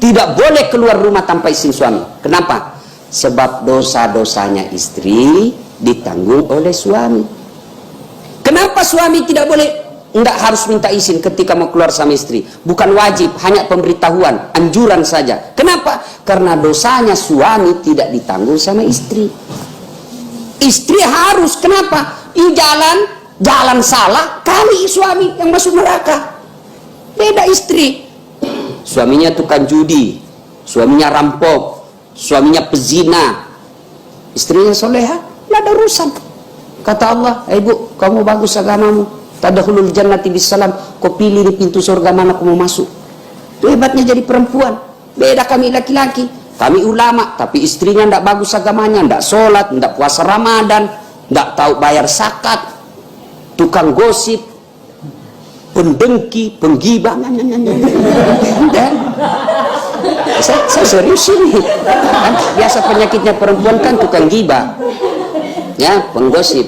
tidak boleh keluar rumah tanpa izin suami. Kenapa? Sebab dosa-dosanya istri ditanggung oleh suami. Kenapa suami tidak boleh, tidak harus minta izin ketika mau keluar sama istri? Bukan wajib, hanya pemberitahuan, anjuran saja. Kenapa? Karena dosanya suami tidak ditanggung sama istri. Istri harus, kenapa? Jalan salah, kali suami yang masuk neraka. Beda istri. Suaminya tukang judi, suaminya rampok, suaminya pezina, istrinya soleha, tidak ada urusan. Kata Allah, ibu, kamu bagus agamamu, tadkhulul jannati bisalam, kau pilih di pintu surga mana kamu masuk. Itu hebatnya jadi perempuan. Beda kami laki-laki, kami ulama, tapi istrinya tidak bagus agamanya, tidak sholat, tidak puasa Ramadan, tidak tahu bayar zakat, tukang gosip, pendengki, penggibah. Saya serius ini. Kan biasa penyakitnya perempuan kan tukang gibah, ya, penggosip.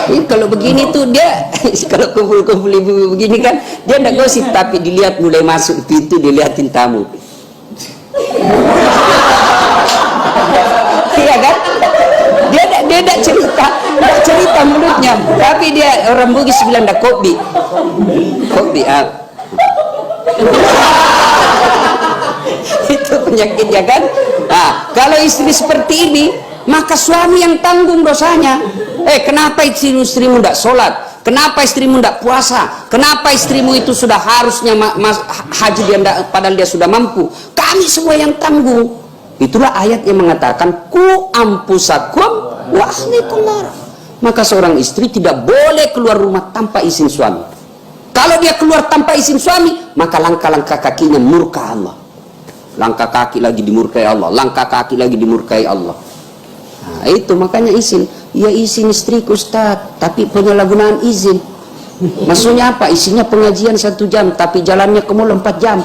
Ini kalau begini tuh dia, kalau kumpul-kumpul ibu begini kan, dia tidak gosip, tapi dilihat mulai masuk pintu, dilihatin tamu. Iya kan? Dia tidak cerita mulutnya, tapi dia orang Bugis bilang dah kopi itu penyakitnya kan. Nah, kalau istri seperti ini, maka suami yang tanggung dosanya. Kenapa istrimu tidak sholat? Kenapa istrimu tidak puasa? Kenapa istrimu itu sudah harusnya haji padahal dia sudah mampu? Kami semua yang tanggung. Itulah ayat yang mengatakan ku ampusakum wa ahlikum nar. Maka seorang istri tidak boleh keluar rumah tanpa izin suami. Kalau dia keluar tanpa izin suami, maka langkah-langkah kakinya murka Allah. Langkah kaki lagi dimurkai Allah, langkah kaki lagi dimurkai Allah. Nah, itu makanya izin. Ya izin istriku Ustaz, tapi penyalahgunaan izin. Maksudnya apa? Isinya pengajian 1 jam, tapi jalannya ke mall 4 jam.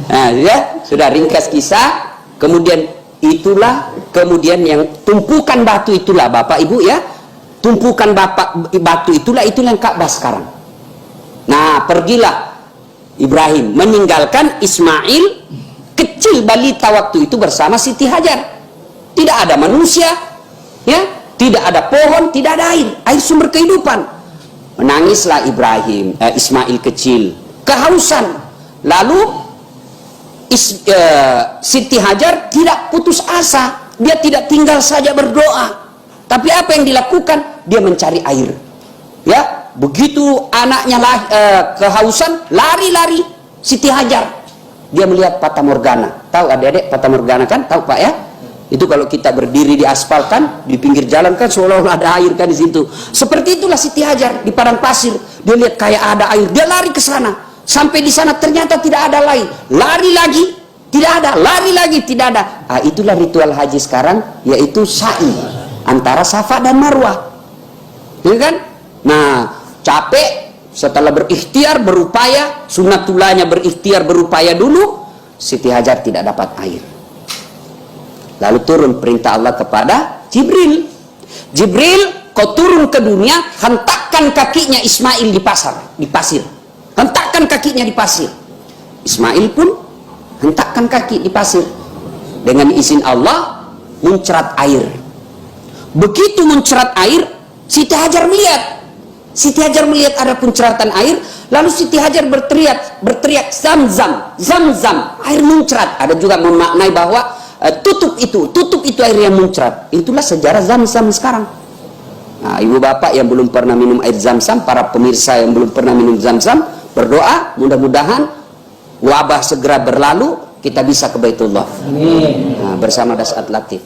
Nah, ya, sudah ringkas kisah. Kemudian itulah, kemudian yang tumpukan batu itulah Bapak Ibu ya. Tumpukan batu itulah yang Ka'bah sekarang. Nah, pergilah Ibrahim meninggalkan Ismail kecil balita waktu itu bersama Siti Hajar. Tidak ada manusia, ya, tidak ada pohon, tidak ada air sumber kehidupan. Menangislah Ismail kecil, kehausan. Lalu Siti Hajar tidak putus asa, dia tidak tinggal saja berdoa. Tapi apa yang dilakukan? Dia mencari air. Ya, begitu anaknya kehausan, lari-lari Siti Hajar. Dia melihat Fata Morgana. Tahu adik-adik Fata Morgana kan? Tahu Pak ya? Itu kalau kita berdiri di aspal kan, di pinggir jalan kan seolah-olah ada air kan di situ. Seperti itulah Siti Hajar di padang pasir. Dia lihat kayak ada air, dia lari ke sana. Sampai di sana ternyata tidak ada lain. Lari lagi, tidak ada. Lari lagi, tidak ada. Ah, itulah ritual haji sekarang, yaitu sa'i antara Safa dan Marwah. Ya kan? Nah, capek setelah berikhtiar, berupaya, sunnatullahnya berikhtiar, berupaya dulu, Siti Hajar tidak dapat air. Lalu turun perintah Allah kepada Jibril. Jibril, kau turun ke dunia, hentakkan kakinya Ismail di pasir. Hentakkan kakinya di pasir. Ismail pun hentakkan kaki di pasir. Dengan izin Allah, muncrat air. Begitu muncrat air, Siti Hajar melihat. Siti Hajar melihat ada punceratan air, lalu Siti Hajar berteriak Zam-Zam, Zam-Zam, air muncrat. Ada juga memaknai bahwa tutup itu air yang muncrat. Itulah sejarah Zam-Zam sekarang. Nah, ibu bapak yang belum pernah minum air Zam-Zam, para pemirsa yang belum pernah minum Zam-Zam, berdoa mudah-mudahan wabah segera berlalu, kita bisa ke Baitullah. Amin. Nah, bersama Dasat Latif.